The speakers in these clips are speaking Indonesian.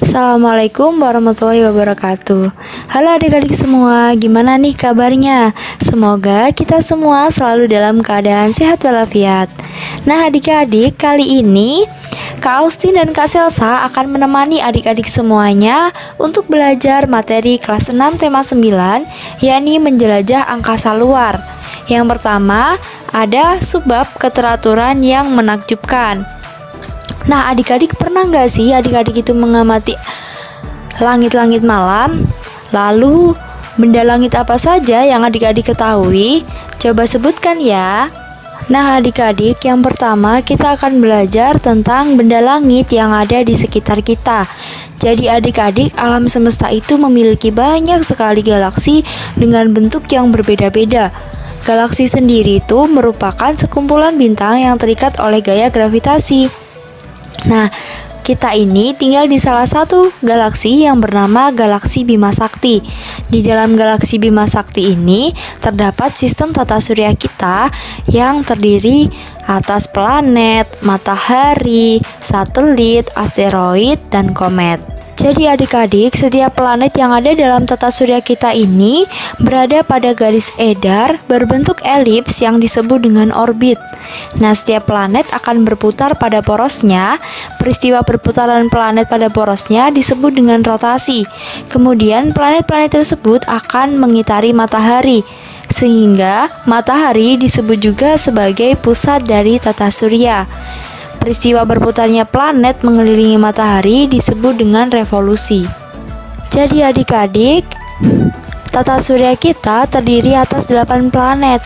Assalamualaikum warahmatullahi wabarakatuh. Halo adik-adik semua, gimana nih kabarnya? Semoga kita semua selalu dalam keadaan sehat walafiat. Nah adik-adik, kali ini Kak Austin dan Kak Selsa akan menemani adik-adik semuanya untuk belajar materi kelas 6 tema 9, yakni menjelajah angkasa luar. Yang pertama, ada subbab keteraturan yang menakjubkan. Nah adik-adik pernah nggak sih adik-adik itu mengamati langit-langit malam? Lalu benda langit apa saja yang adik-adik ketahui? Coba sebutkan ya. Nah adik-adik, yang pertama kita akan belajar tentang benda langit yang ada di sekitar kita. Jadi adik-adik, alam semesta itu memiliki banyak sekali galaksi dengan bentuk yang berbeda-beda. Galaksi sendiri itu merupakan sekumpulan bintang yang terikat oleh gaya gravitasi. Nah, kita ini tinggal di salah satu galaksi yang bernama galaksi Bima Sakti. Di dalam galaksi Bima Sakti ini terdapat sistem tata surya kita yang terdiri atas planet, matahari, satelit, asteroid, dan komet. Jadi adik-adik, setiap planet yang ada dalam tata surya kita ini berada pada garis edar berbentuk elips yang disebut dengan orbit. Nah, setiap planet akan berputar pada porosnya. Peristiwa perputaran planet pada porosnya disebut dengan rotasi. Kemudian planet-planet tersebut akan mengitari matahari, sehingga matahari disebut juga sebagai pusat dari tata surya. Peristiwa berputarnya planet mengelilingi matahari disebut dengan revolusi. Jadi adik-adik, tata surya kita terdiri atas 8 planet.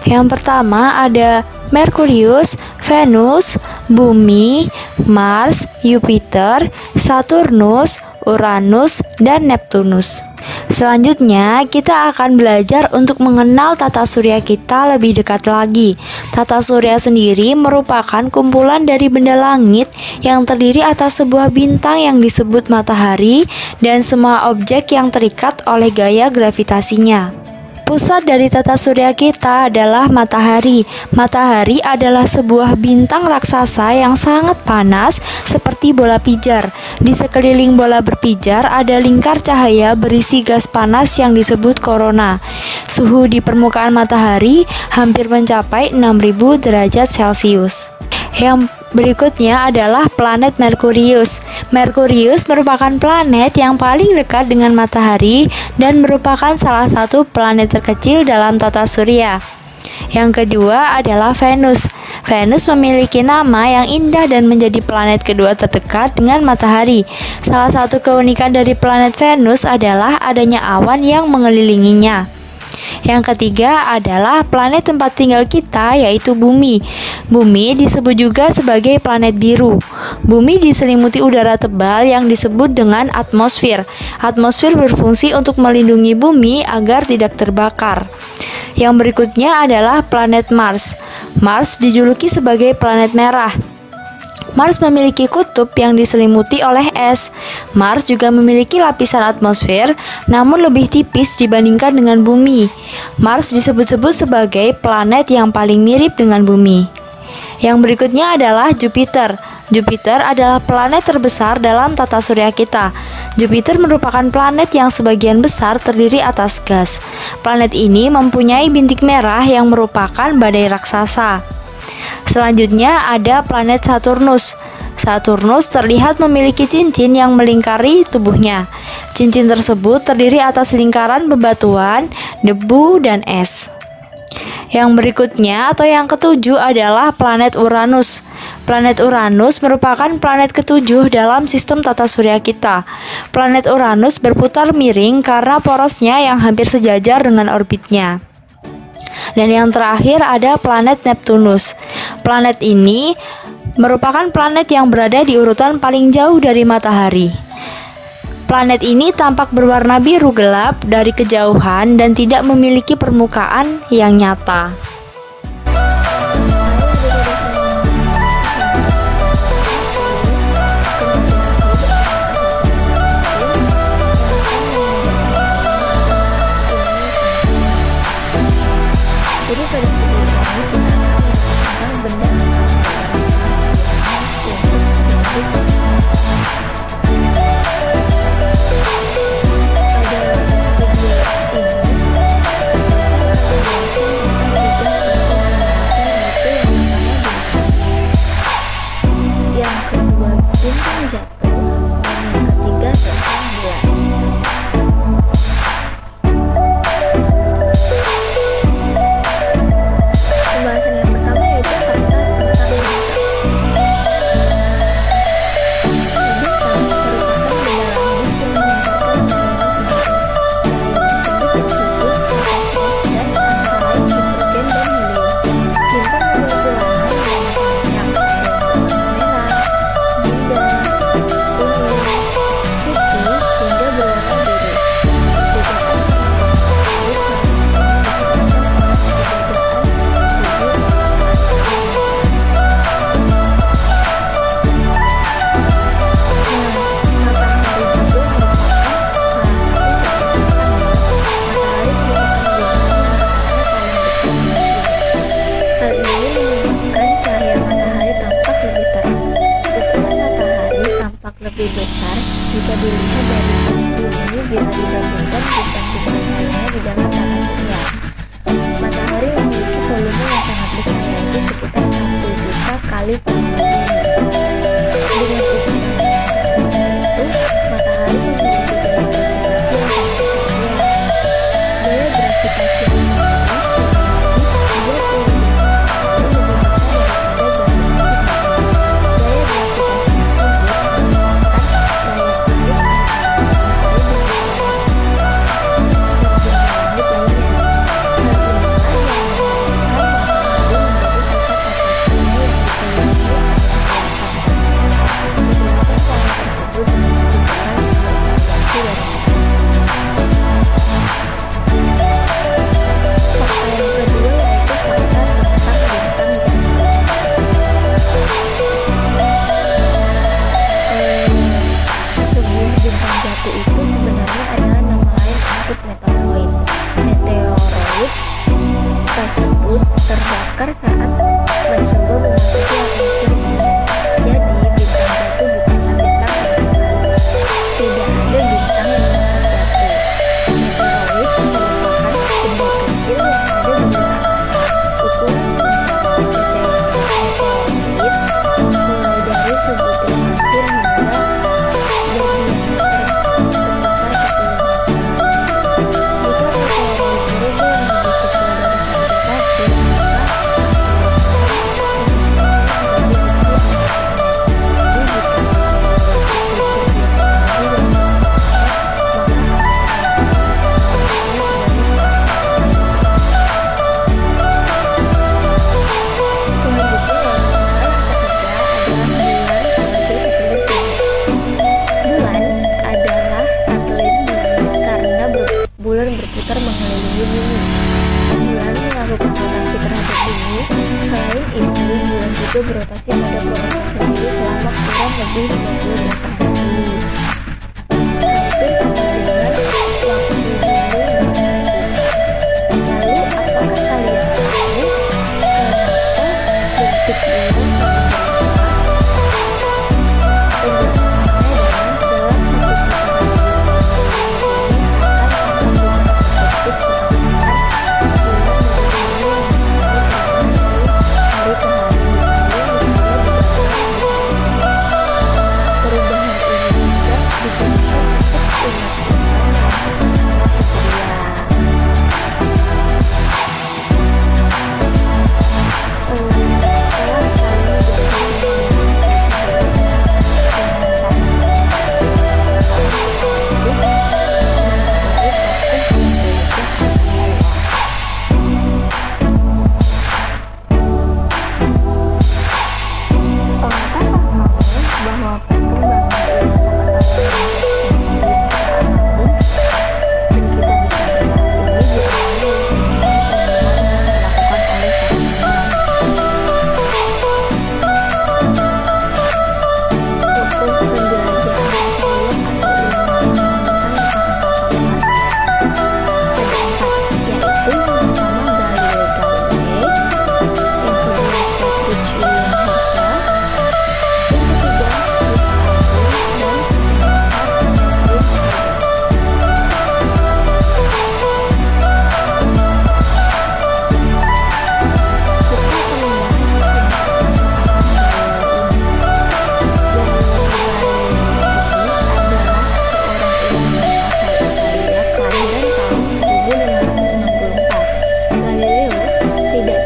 Yang pertama ada Merkurius, Venus, Bumi, Mars, Jupiter, Saturnus, Uranus, dan Neptunus. Selanjutnya, kita akan belajar untuk mengenal tata surya kita lebih dekat lagi. Tata surya sendiri merupakan kumpulan dari benda langit yang terdiri atas sebuah bintang yang disebut matahari dan semua objek yang terikat oleh gaya gravitasinya. Pusat dari tata surya kita adalah matahari. Matahari adalah sebuah bintang raksasa yang sangat panas seperti bola pijar. Di sekeliling bola berpijar ada lingkar cahaya berisi gas panas yang disebut korona. Suhu di permukaan matahari hampir mencapai 6000 derajat Celcius. Yang berikutnya adalah planet Merkurius. Merkurius merupakan planet yang paling dekat dengan matahari dan merupakan salah satu planet terkecil dalam tata surya. Yang kedua adalah Venus. Venus memiliki nama yang indah dan menjadi planet kedua terdekat dengan matahari. Salah satu keunikan dari planet Venus adalah adanya awan yang mengelilinginya. Yang ketiga adalah planet tempat tinggal kita, yaitu Bumi. Bumi disebut juga sebagai planet biru. Bumi diselimuti udara tebal yang disebut dengan atmosfer. Atmosfer berfungsi untuk melindungi bumi agar tidak terbakar. Yang berikutnya adalah planet Mars. Mars dijuluki sebagai planet merah. Mars memiliki kutub yang diselimuti oleh es. Mars juga memiliki lapisan atmosfer, namun lebih tipis dibandingkan dengan Bumi. Mars disebut-sebut sebagai planet yang paling mirip dengan Bumi. Yang berikutnya adalah Jupiter. Jupiter adalah planet terbesar dalam tata surya kita. Jupiter merupakan planet yang sebagian besar terdiri atas gas. Planet ini mempunyai bintik merah yang merupakan badai raksasa. Selanjutnya ada planet Saturnus. Saturnus terlihat memiliki cincin yang melingkari tubuhnya. Cincin tersebut terdiri atas lingkaran bebatuan, debu, dan es. Yang berikutnya atau yang ketujuh adalah planet Uranus. Planet Uranus merupakan planet ketujuh dalam sistem tata surya kita. Planet Uranus berputar miring karena porosnya yang hampir sejajar dengan orbitnya. Dan yang terakhir ada planet Neptunus. Planet ini merupakan planet yang berada di urutan paling jauh dari matahari. Planet ini tampak berwarna biru gelap dari kejauhan dan tidak memiliki permukaan yang nyata. Jadi pada video ini tentang benda angkasa. Jika dilihat dari segi ini, bila dibandingkan bintang-bintang lainnya di dalam tata surya, matahari memiliki volume yang sangat besar, yaitu sekitar 1 juta kali volume bumi. Dengan ukuran yang sangat besar itu, matahari memiliki gaya gravitasi yang sangat besar pula. Gaya gravitasi yang tinggi kurang lebih 28 kali lebih besar daripada gravitasi bumi. Gaya gravitasi tersebut menyebabkan gaya tarik antara matahari dengan langit lainnya. Hal inilah yang menyebabkan matahari menjadi pusat atmosfernya yang dikelilingi oleh kegelapan. Kegelapan planet tersebut memiliki jalan yang bervariasi dari matahari. Fakta yang kedua yaitu fakta tentang bintang jatuh. Sebuah bintang jatuh itu sebenarnya adalah nama lain untuk meteoroid. Meteoroid tersebut terbakar saat mencoba memasuki atmosfer bumi. Jadi bintang jatuh bukanlah bintang sama sekali. Tidak ada bintang yang dapat jatuh. Meteoroid merupakan benda kecil yang ada di luar angkasa. Ukuran meteoroid mulai dari sebutir pasir hingga berdiameter sebesar 10 meter. Jika meteoroid mereka yang lebih kecil dari sebutir pasir, maka bulan berputar mengelilingi bumi. Bulan melakukan rotasi terhadap bumi. Selain itu, bulan juga berotasi pada porosnya sendiri selama kurang lebih 28 hari. Hampir sama dengan waktu bumi berotasi. Lalu, apakah kalian tahu kenapa bentuk bulan selalu berubah? Penjelasannya adalah dalam satu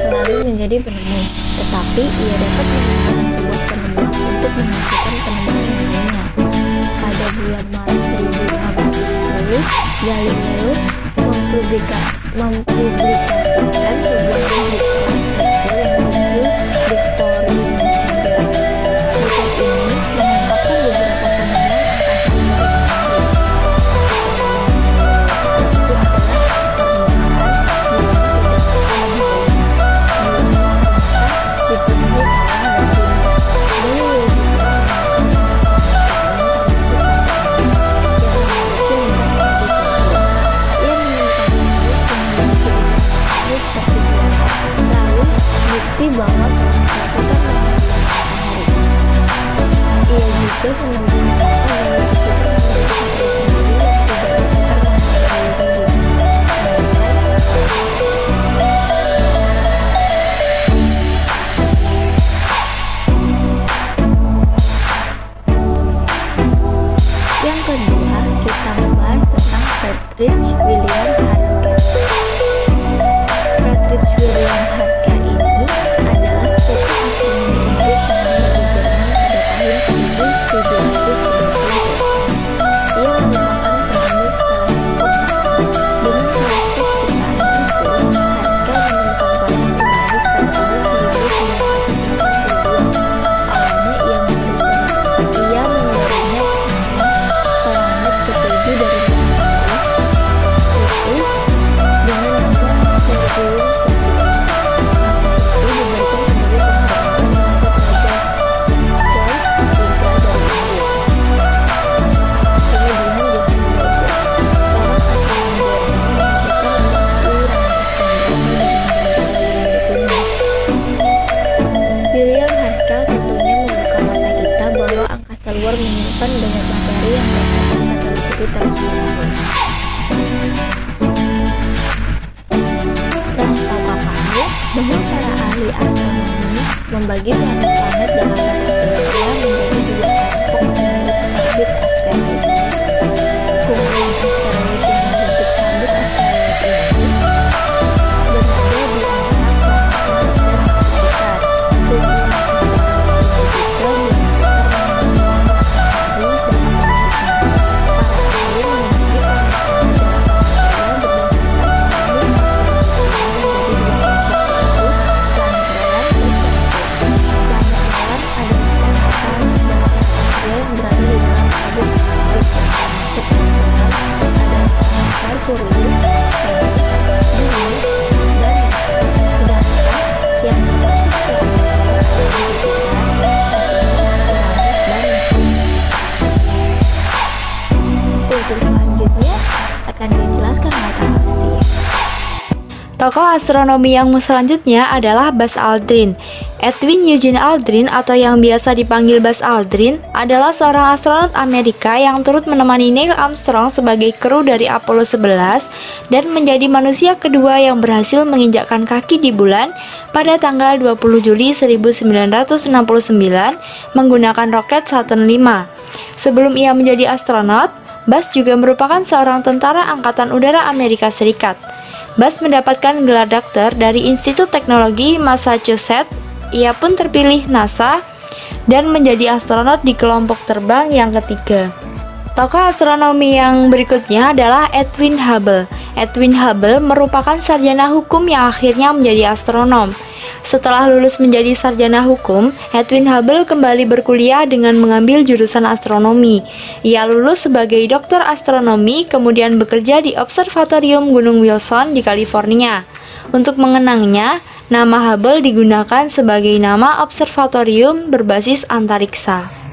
putaran menjadi penemu, tetapi ia dapat menggunakan sebuah penemuan untuk menghasilkan penemuan yang lainnya. Pada bulan Maret 1510, Galileo mempublikasikan sebuah buku kecil yang berjudul The Story Messenger. Buku ini mengungkapkan beberapa penemuan angkasa luar yang menarik. Itu adalah permukaan bahwa kita mengelilingi matahari. Ia juga menemukan bahwa kita mengelilingi membagi planet-planet dalam tata surya menjadi dua kelompok menurut orbit asteroid. Kumpulan asteroid yang membentuk sabuk asteroid ini berada di antara planet Mars dan Jupiter. Kumpulan asteroid ini juga Tokoh astronomi yang selanjutnya adalah Buzz Aldrin. Edwin Eugene Aldrin atau yang biasa dipanggil Buzz Aldrin adalah seorang astronot Amerika yang turut menemani Neil Armstrong sebagai kru dari Apollo 11 dan menjadi manusia kedua yang berhasil menginjakkan kaki di bulan pada tanggal 20 Juli 1969 menggunakan roket Saturn V. Sebelum ia menjadi astronot, Buzz juga merupakan seorang tentara Angkatan Udara Amerika Serikat. Buzz mendapatkan gelar dokter dari Institut Teknologi Massachusetts. Ia pun terpilih NASA dan menjadi astronot di kelompok terbang yang ketiga. Tokoh astronomi yang berikutnya adalah Edwin Hubble. Edwin Hubble merupakan sarjana hukum yang akhirnya menjadi astronom. Setelah lulus menjadi sarjana hukum, Edwin Hubble kembali berkuliah dengan mengambil jurusan astronomi. Ia lulus sebagai doktor astronomi, kemudian bekerja di Observatorium Gunung Wilson di California. Untuk mengenangnya, nama Hubble digunakan sebagai nama observatorium berbasis antariksa.